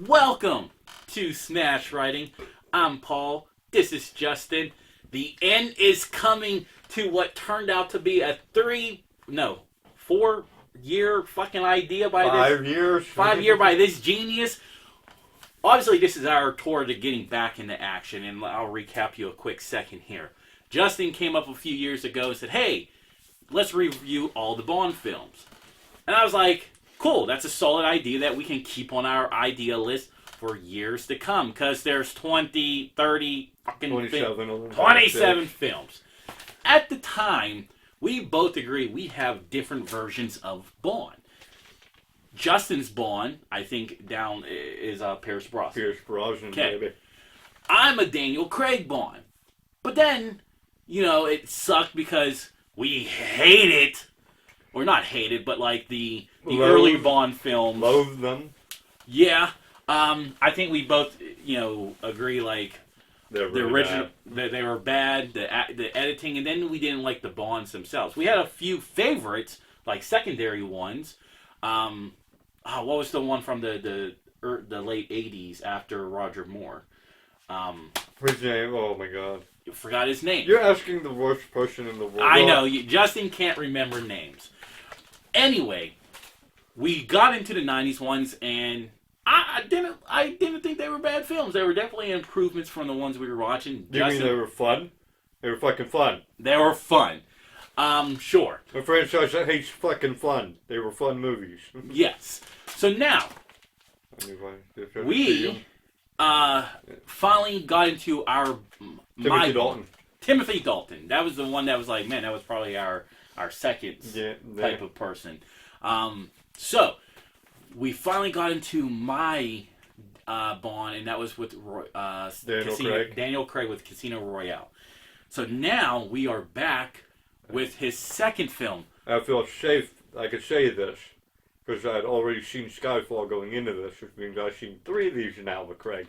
Welcome to Smash Writing. I'm Paul. This is Justin. The end is coming to what turned out to be a 4-year fucking idea by this. 5 years. 5 year by this genius. Obviously, this is our tour to getting back into action, and I'll recap you a quick second here. Justin came up a few years ago and said, hey, let's review all the Bond films. And I was like, cool, that's a solid idea that we can keep on our idea list for years to come, because there's 20, 30, fucking 27 films. At the time, we both agree we have different versions of Bond. Justin's Bond, I think, down is Pierce Brosnan. Pierce Brosnan, baby. I'm a Daniel Craig Bond. But then, it sucked because we hate it. Or not hate it, but like the early Bond films. Loathe them. Yeah. I think we both, agree, like, They're the really original, bad. they were bad, the editing, and then we didn't like the Bonds themselves. We had a few favorites, like secondary ones. What was the one from the late 80s after Roger Moore? His name? Oh my god. You forgot his name. You're asking the worst person in the world. I know. Justin can't remember names. Anyway, we got into the 90s ones, and I didn't think they were bad films. They were definitely improvements from the ones we were watching. You mean they were fun? They were fucking fun. They were fun. Sure. A franchise that hates fucking fun. They were fun movies. Yes. So now, we finally got into our... Timothy Dalton. That was the one that was like, man, that was probably our second type of person. So, we finally got into my Bond, and that was with Daniel Craig with Casino Royale. So now we are back with his second film. I feel safe. I could say this because I'd already seen Skyfall going into this, which means I've seen 3 of these now with Craig.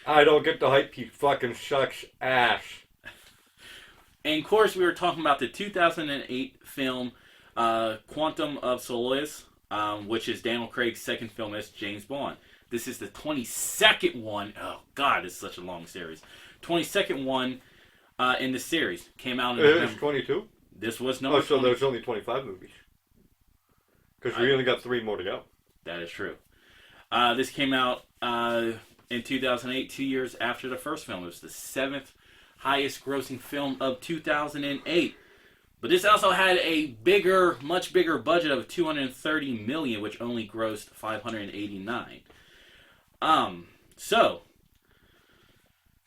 I don't get the hype. He fucking sucks ass. And of course, we were talking about the 2008 film Quantum of Solace, which is Daniel Craig's second film as James Bond. This is the 22nd one. Oh God, it's such a long series. 22nd one in the series came out in November. It is 22. This was number. So there's only 25 movies. Because we only got 3 more to go. That is true. This came out in 2008, 2 years after the first film. It was the 7th highest grossing film of 2008. But this also had a much bigger budget of $230 million, which only grossed $589. So,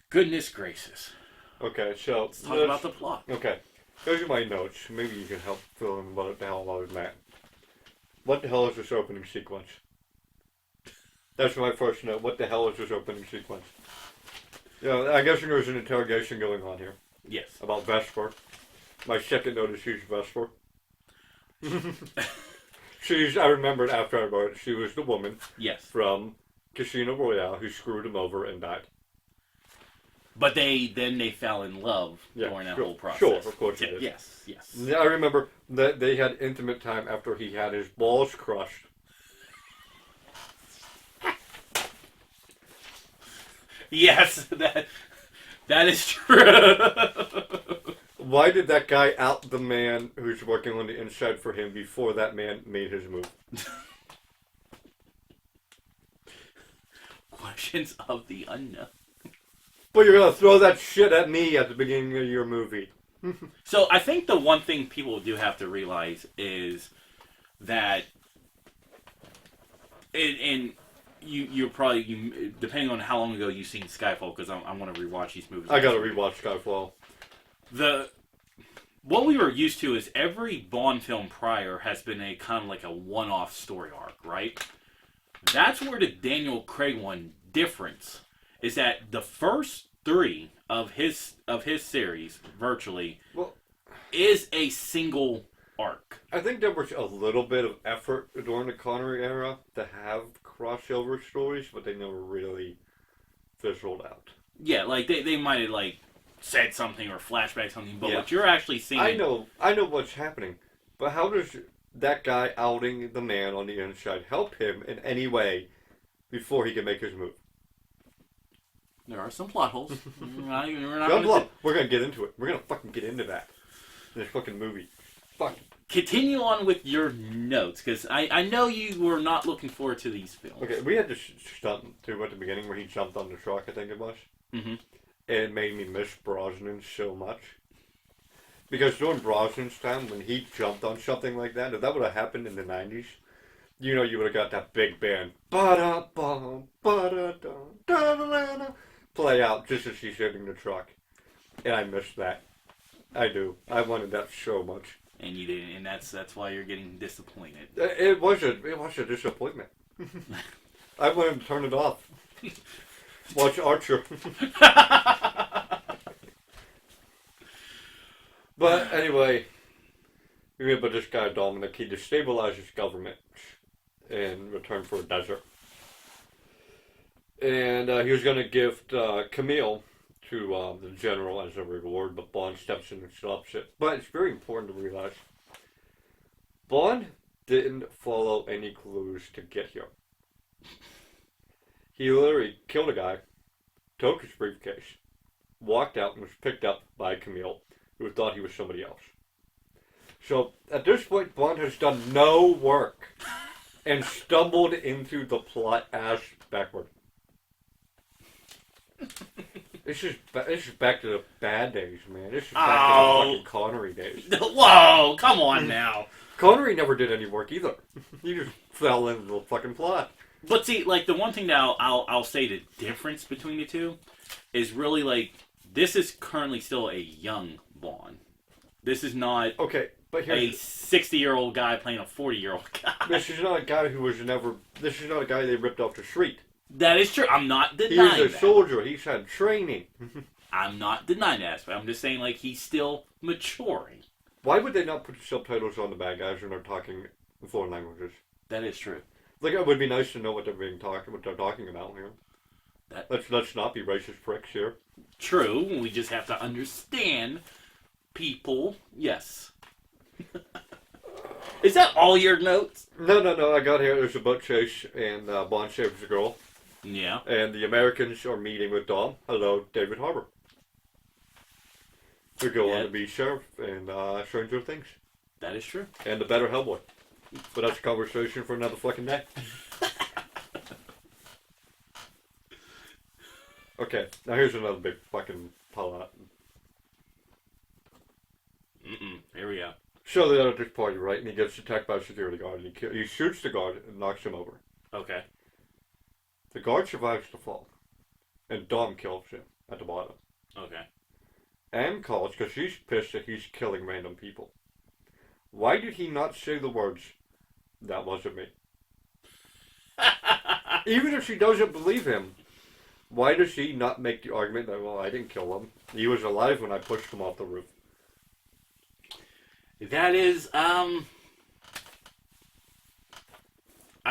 goodness gracious. Okay, so let's talk about the plot. Okay, those are my notes. Maybe you can help fill in what the hell I was at. What the hell is this opening sequence? That's my first note. What the hell is this opening sequence? I guess there was an interrogation going on here. Yes. About Vesper. My second note is she's Vesper. I remembered after I wrote it, she was the woman. Yes. From Casino Royale who screwed him over and died. But they fell in love during that whole process. Sure, of course they did. Yes. Yeah, I remember that they had intimate time after he had his balls crushed. Yes, that is true. Why did that guy out the man who's working on the inside for him before that man made his move? Questions of the unknown. But you're going to throw that shit at me at the beginning of your movie. So I think the one thing people do have to realize is that, and you're probably, depending on how long ago you've seen Skyfall, because I want to rewatch these movies. I got to rewatch Skyfall. What we were used to is every Bond film prior has been a kind of like a one-off story arc, right? That's where the Daniel Craig one difference is that the first 3 of his series virtually is a single arc. I think there was a little bit of effort during the Connery era to have crossover stories, but they never really fizzled out. Yeah, like they might have like said something or flashback something, but what you're actually seeing... I know what's happening, but how does that guy outing the man on the inside help him in any way before he can make his move. There are some plot holes. We're gonna get into it. We're gonna fucking get into that. This fucking movie. Fuck. Continue on with your notes, because I know you were not looking forward to these films. Okay, we had this stunt too at the beginning where he jumped on the truck, I think it was. Mm-hmm. It made me miss Brosnan so much. Because during Brosnan's time, when he jumped on something like that, if that would have happened in the 90s, you know, you would have got that big band. Ba-da-bum, ba-da-dum, da-da-da-da, play out just as he's hitting the truck. And I missed that. I do. I wanted that so much. And you didn't, and that's why you're getting disappointed. It was a disappointment. I wanted to turn it off. Watch Archer. But anyway, remember this guy Dominic, he destabilizes government in return for a desert. And he was going to gift Camille to the general as a reward, but Bond steps in and stops it. But it's very important to realize, Bond didn't follow any clues to get here. He literally killed a guy, took his briefcase, walked out, and was picked up by Camille, who thought he was somebody else. So, at this point, Bond has done no work and stumbled into the plot ass backward. This is back to the bad days, man. This is back to the fucking Connery days. Whoa, come on now. Connery never did any work either. He just fell into the fucking plot. But see, like, the one thing that I'll say the difference between the two is really, like, this is currently still a young Bond. This is not okay, but a 60-year-old guy playing a 40-year-old guy. This is not a guy who was never... This is not a guy they ripped off the street. That is true. I'm not denying that. He's a soldier. He's had training. I'm not denying that aspect. I'm just saying, like, he's still maturing. Why would they not put subtitles on the bad guys when they're talking foreign languages? That is true. Like, it would be nice to know what they're talking about here. Let's not be racist pricks here. True. We just have to understand people. Yes. Is that all your notes? No. I got here. There's a boat chase, and Bond saves a girl. Yeah. And the Americans are meeting with Dom. Hello, David Harbour. To go on to be sheriff and Stranger Things. That is true. And the better Hellboy. But that's a conversation for another fucking day. Okay, now here's another big fucking plot. Here we go. So they're at this party, right? And he gets attacked by a security guard. And he shoots the guard and knocks him over. Okay. The guard survives the fall. And Dom kills him at the bottom. Okay. Anne calls because she's pissed that he's killing random people. Why did he not say the words, "That wasn't me"? Even if she doesn't believe him, why does he not make the argument that, well, I didn't kill him. He was alive when I pushed him off the roof. That is, I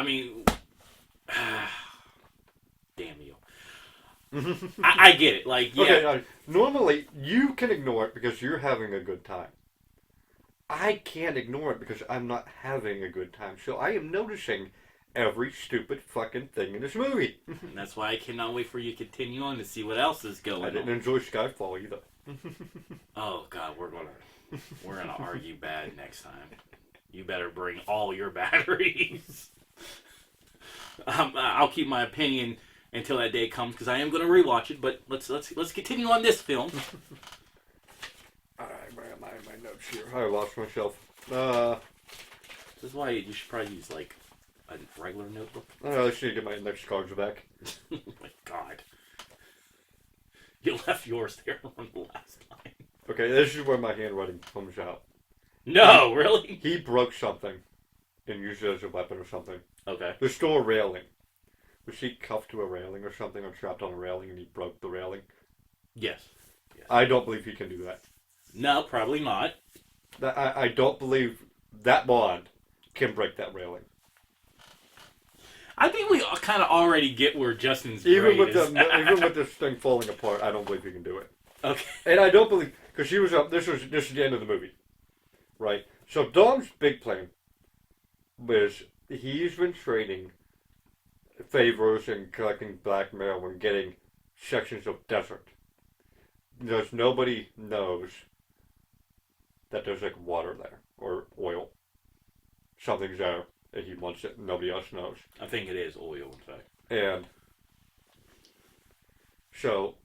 mean, damn you. I get it. Like, yeah. Okay, now, normally, you can ignore it because you're having a good time. I can't ignore it because I'm not having a good time. So I am noticing every stupid fucking thing in this movie. And that's why I cannot wait for you to continue on to see what else is going on. I didn't enjoy Skyfall either. Oh, God, we're gonna argue bad next time. You better bring all your batteries. I'll keep my opinion until that day comes because I am going to rewatch it. But let's continue on this film. Alright, where am I in my notes here? I lost myself. This is why you should probably use like a regular notebook. I just need to get my next cards back. Oh my God. You left yours there on the last line. Okay, this is where my handwriting comes out. No, really? He broke something and used it as a weapon or something. Okay. The store railing. Was he cuffed to a railing or something or trapped on a railing and he broke the railing? Yes. I don't believe he can do that. No, probably not. I don't believe that Bond can break that railing. I think we kind of already get where Justin's Even grade with is. this thing falling apart, I don't believe he can do it. Okay. And I don't believe because she was up. This is the end of the movie, right? So Dom's big plan was he's been training favors and collecting blackmail and getting sections of desert. There's nobody knows that there's like water there or oil. Something's there and he wants it. Nobody else knows. I think it is oil, in fact. And so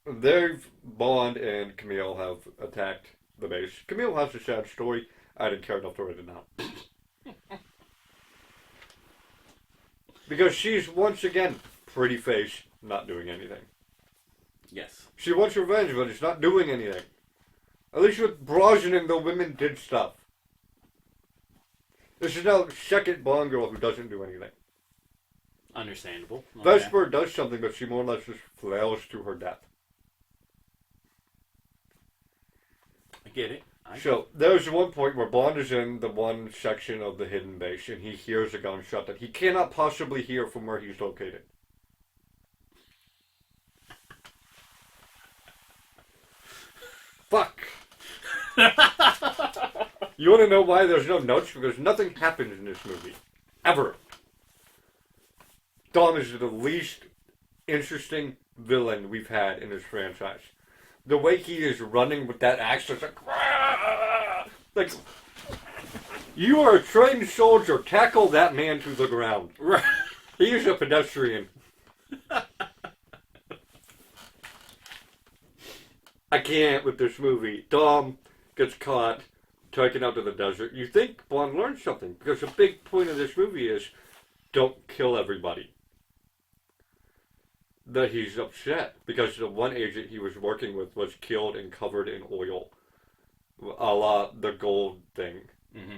they've Bond and Camille have attacked the base. Camille has a sad story. I didn't care enough to write it down. Because she's once again pretty face, not doing anything. Yes. She wants revenge, but it's not doing anything. At least with Brosnan, the women did stuff. This is now the second Bond girl who doesn't do anything. Understandable. Okay. Vesper does something, but she more or less just flails to her death. I get it. So, there's one point where Bond is in the one section of the hidden base, and he hears a gunshot that he cannot possibly hear from where he's located. Fuck! You want to know why there's no notes? Because nothing happens in this movie. Ever. Dom is the least interesting villain we've had in this franchise. The way he is running with that axe is like, you are a trained soldier. Tackle that man to the ground. Right. He is a pedestrian. I can't with this movie. Dom gets caught, taken out to the desert. You think Bond learned something, because the big point of this movie is don't kill everybody. That he's upset because the one agent he was working with was killed and covered in oil. A la the gold thing. Mm-hmm.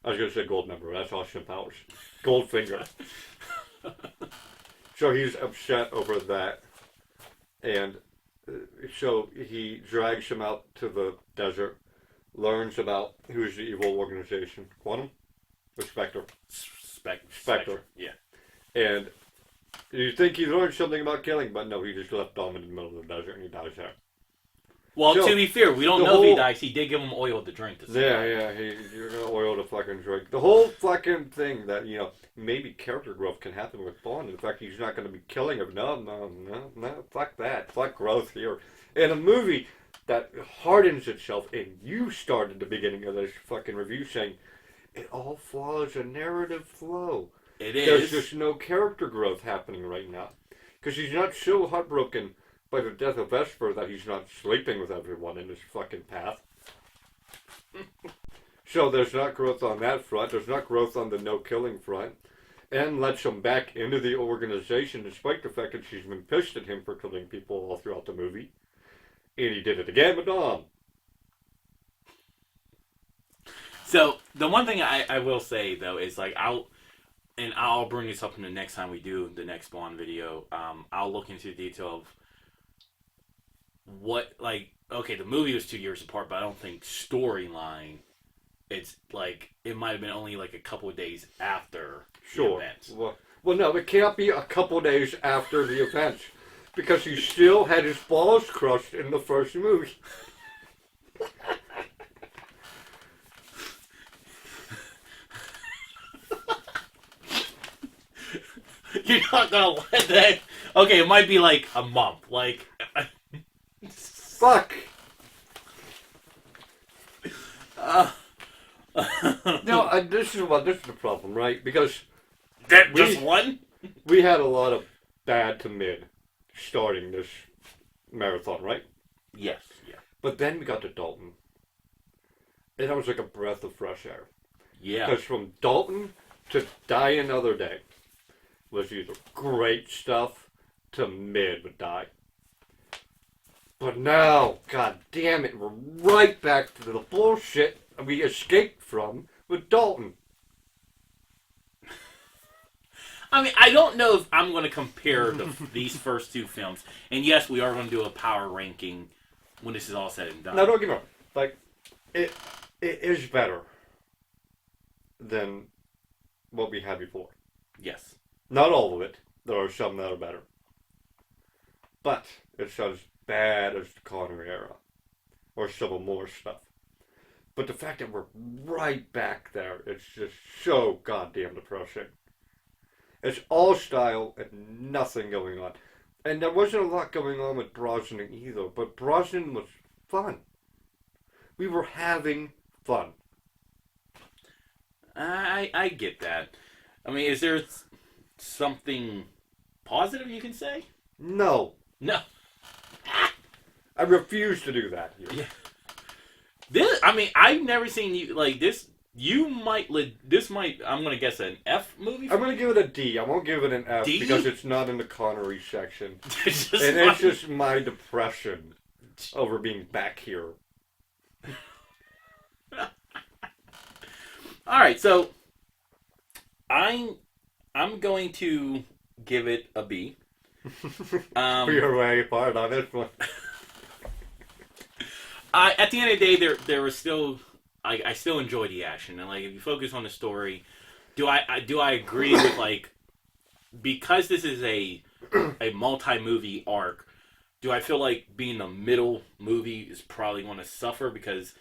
I was going to say gold member, that's Austin Powers. Goldfinger. So he's upset over that. And so he drags him out to the desert, learns about who's the evil organization. Quantum? Or Spectre? Spectre. Yeah. And you think he learned something about killing, but no, he just left Dom in the middle of the desert and he dies there. Well, So, to be fair, we don't the know if he whole- dies. He did give him oil to drink. To You're gonna oil the fucking drink. The whole fucking thing that, maybe character growth can happen with Bond. In fact, he's not gonna be killing him. No, fuck that. Fuck growth here. In a movie that hardens itself, and you started the beginning of this fucking review saying, it all follows a narrative flow. It There's is. just no character growth happening right now. Because he's not so heartbroken by the death of Vesper that he's not sleeping with everyone in his fucking path. So there's not growth on that front. There's not growth on the no-killing front. And lets him back into the organization despite the fact that she's been pissed at him for killing people all throughout the movie. And he did it again with Dom. So the one thing I will say though is like I'll bring this up in the next time we do the next Bond video. I'll look into the detail of what, like, okay, the movie was 2 years apart, but I don't think storyline. It's like it might have been only like a couple of days after the events. Well, no, it can't be a couple days after the events because he still had his balls crushed in the first movie. You're not gonna let that. Okay, it might be like a month. Like, Fuck. No, this is the problem, right? Because that just one. we had a lot of bad to mid starting this marathon, right? Yes. Yeah. But then we got to Dalton, and that was like a breath of fresh air. Yeah. Because from Dalton to Die Another Day was either great stuff to mid with Die. But now, god damn it, we're right back to the bullshit we escaped from with Dalton. I mean, I don't know if I'm going to compare these first two films. And yes, we are going to do a power ranking when this is all said and done. Now, don't get me wrong. Like, it is better than what we had before. Yes. Not all of it. There are some that are better. But it's as bad as the Connery era. Or some of more stuff. But the fact that we're right back there, it's just so goddamn depressing. It's all style and nothing going on. And there wasn't a lot going on with Brosnan either, but Brosnan was fun. We were having fun. I get that. I mean, is there something positive you can say? No. No. I refuse to do that here. Yeah. This, I mean, I've never seen you like this. You might this might. I'm gonna guess an F movie. I'm gonna give it a D. I won't give it an F D? because it's not in the Connery section. It's It's just my depression over being back here. All right, so I'm going to give it a B. We're way apart on this one. At the end of the day, there was still I still enjoy the action, and like if you focus on the story, do I agree with like because this is a multi-movie arc, do I feel like being the middle movie is probably going to suffer because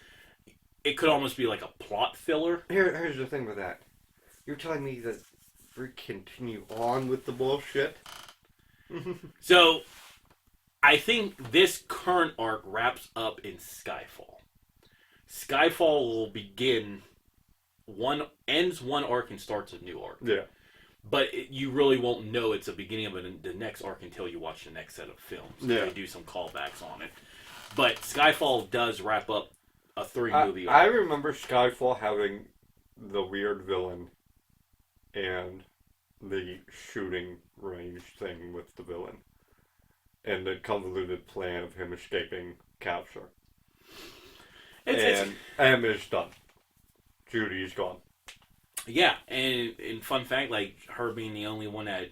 it could almost be like a plot filler? Here's the thing with that. You're telling me that we continue on with the bullshit? So, I think this current arc wraps up in Skyfall. Skyfall will begin ends one arc and starts a new arc. Yeah. But you really won't know it's the beginning of the next arc until you watch the next set of films. Yeah. They do some callbacks on it. But Skyfall does wrap up a 3-movie arc. I remember Skyfall having the weird villain and the shooting range thing with the villain. And the convoluted plan of him escaping capture. And M is done. Judy's gone. Yeah, and fun fact, like her being the only one that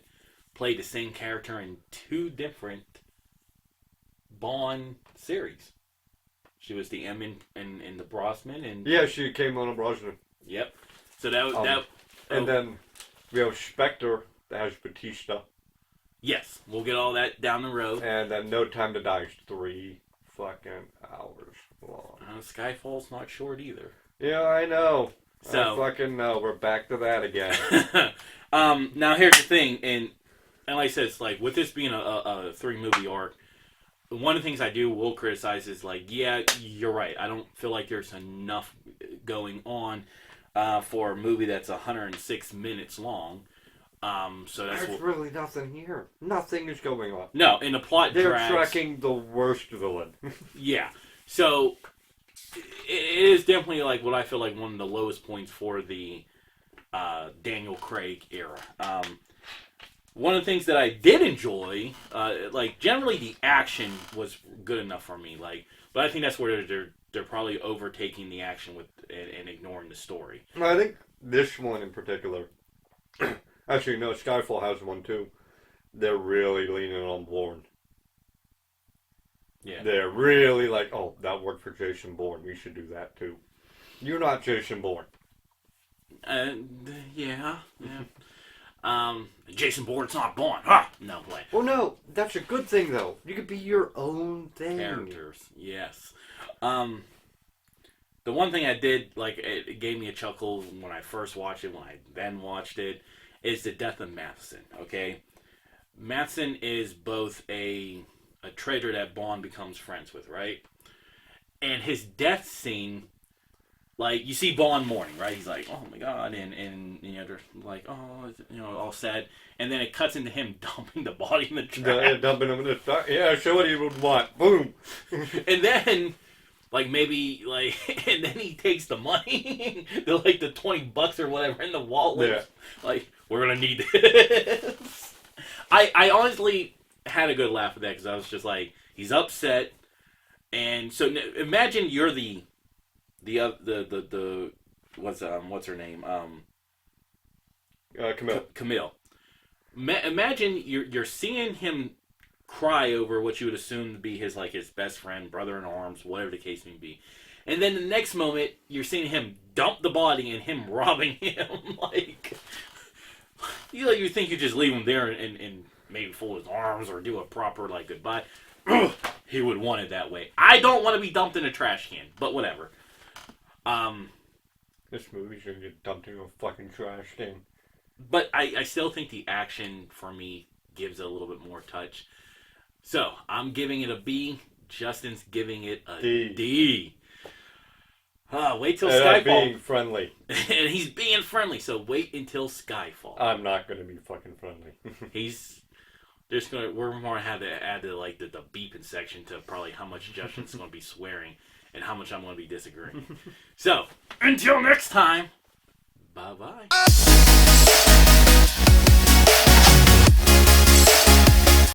played the same character in 2 different Bond series. She was the M in the Brosnan, and Yeah, she came on a Brosnan. yep. So that and then we have Spectre that has Batista, yes, we'll get all that down the road. and then No Time to Die is 3 fucking hours long. Skyfall's not short either. Yeah, I know. So I fucking know. We're back to that again. now here's the thing, and like I said, it's like with this being a 3-movie arc, one of the things I will criticize is like, yeah, you're right. I don't feel like there's enough going on for a movie that's 106 minutes long. So There's really nothing here. Nothing is going on. No, and the plot They're drags. tracking the worst villain. Yeah. So it is definitely like what I feel like one of the lowest points for the Daniel Craig era. One of the things that I did enjoy, like generally the action was good enough for me. Like, but I think that's where they're probably overtaking the action with and ignoring the story. I think this one in particular. Actually, no, Skyfall has one too. They're really leaning on Bourne. Yeah. They're really like, oh, that worked for Jason Bourne. We should do that too. You're not Jason Bourne. Yeah. Jason Bourne's not Bond. Huh? No way. Well, no, that's a good thing though. You could be your own thing. Characters, yes. The one thing I did, like, it gave me a chuckle when I first watched it, when I then watched it, is the death of Matheson, okay? Matheson is both a traitor that Bond becomes friends with, right? And his death scene, like, you see Bond mourning, right? He's like, oh my god, and you know, they're like, oh, you know, all sad. And then it cuts into him dumping the body in the trash. Dumping him in the trash. Yeah, show what he would want. Boom. And then, like, maybe, like, and then he takes the money, like the $20 or whatever in the wallet. Yeah. Like, we're gonna need this. I honestly had a good laugh at that because I was just like, he's upset, and so imagine you're the what's her name Camille. Camille. Imagine you're seeing him cry over what you would assume to be his best friend, brother in arms, whatever the case may be. And then the next moment, you're seeing him dump the body and him robbing him. Like, you think you just leave him there and maybe fold his arms or do a proper, like, goodbye. He would want it that way. I don't want to be dumped in a trash can, but whatever. This movie should get dumped in a fucking trash can. but I still think the action for me gives it a little bit more touch. So I'm giving it a B. Justin's giving it a D. D. Wait till And I'm Skyfall. being friendly. And he's being friendly, so wait until Skyfall. I'm not going to be fucking friendly. We're more have to add the beeping section to probably how much Justin's going to be swearing and how much I'm going to be disagreeing. So until next time, bye bye.